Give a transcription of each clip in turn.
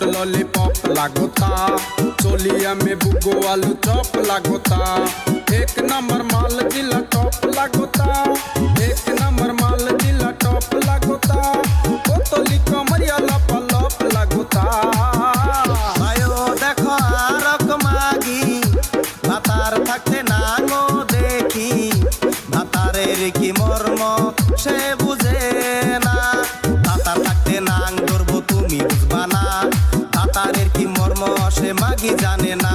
Lollipop लागोता, चोलिया में बुगो आलू चॉप लागोता। एक नंबर माल जिला टॉप लागोता, एक नंबर माल जिला टॉप लागोता। बोतली कमरिया लपलप लागोता। आयो देखो आरक मागी भातार থাকতে নাঙো দেখি, ভাতারের কি মর্ম সে বুঝে না। ভাতার থাকতে নাং ধরবো তুমি বুঝবা না, ভাতারের কি মর্ম সে মাগি জানে না।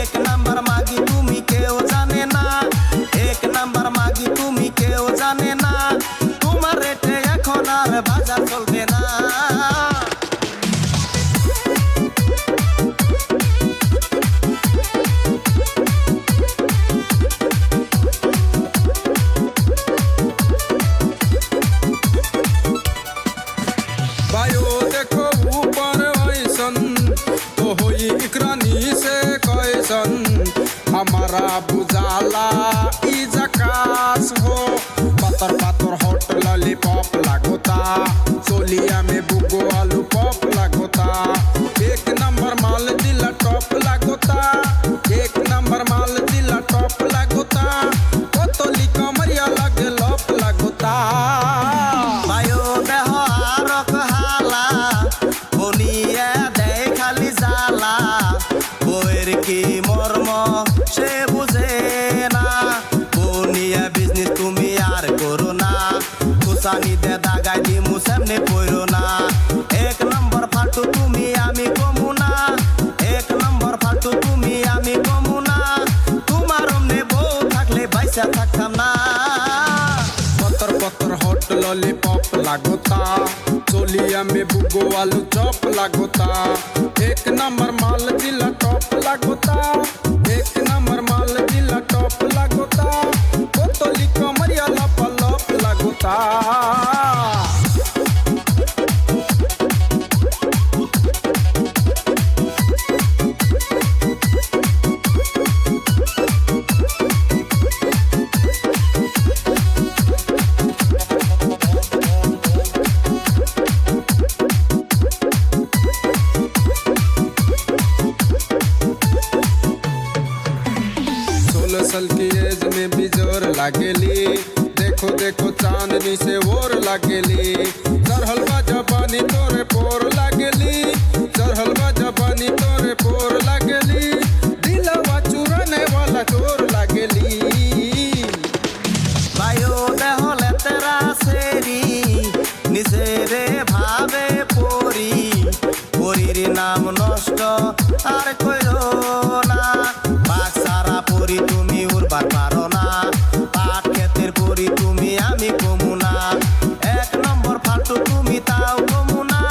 এক নাম্বার মাগি তুমি কেউ জানে না, এক নাম্বার মাগি তুমি কেউ জানে না। তোমার রেটে এখন আর বাজার চলবে না। तो होई इकरानी से कैसन हमारा बुझाला ई जकास हो। पातर पातर हॉट लॉलीपॉप लागोता, चोलिया में बुगो आलू पॉप लागोता। एक नंबर माल जिला टॉप लागोता, एक नंबर माल जिला टॉप लागोता। बोतली कमरिया लगे लॉप लागोता। बायो देह आरक हाला बनिया देय खाली जाला, বউয়ের কি মর্ম সে বুঝে না। বনিয়া বিজনেস তুমি আর করো না, খুসানি দে দাগাই দিমু সামনে পড়ো না। এক নম্বর ফালতু তুমি আমি কমু না, এক নম্বর ফালতু তুমি আমি কমু না। তোমার অমনে বউ থাকলে বাইসা থাকতাম না। पत्थर पत्थर हॉट लॉलीपॉप लागोता, चोलिया में बुगो आलू चॉप लागोता। एक नंबर माल जिला टॉप लागोता, एक नंबर माल जिला टॉप लागोता। बोतली कमरिया लपलप लागोता। साल की एज में भी जोर लागेली, देखो देखो चांदनी से और लागेली। चढ़लवा जबानी तोरे पोर लागेली, चढ़लवा जबानी तोरे पोर लागेली। दिलवा चुराने वाला चोर लागेली। বায়ো দেহলে তেরা সেরি নিজেরে ভাবে পরি, পরির নাম নষ্ট আর কইরো না। বাঘ সারা পরি তুমি উড়বার পারো না, পাট ক্ষেতের পরি তুমি আমি কমু না। এক নম্বর ফালতু তুমি তাও কমু না,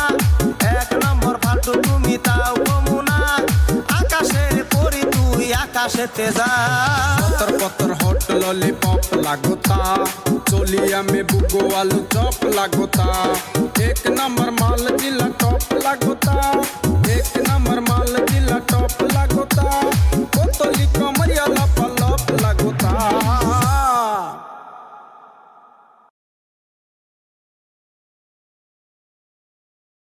এক নম্বর ফালতু তুমি তাও কমু না। আকাশের পরি তুই আকাশেতে যা। पत्थर पत्थर हॉट लॉलीपॉप लागोता, चोलिया में बुगो आलू चॉप लागोता। एक नंबर माल जिला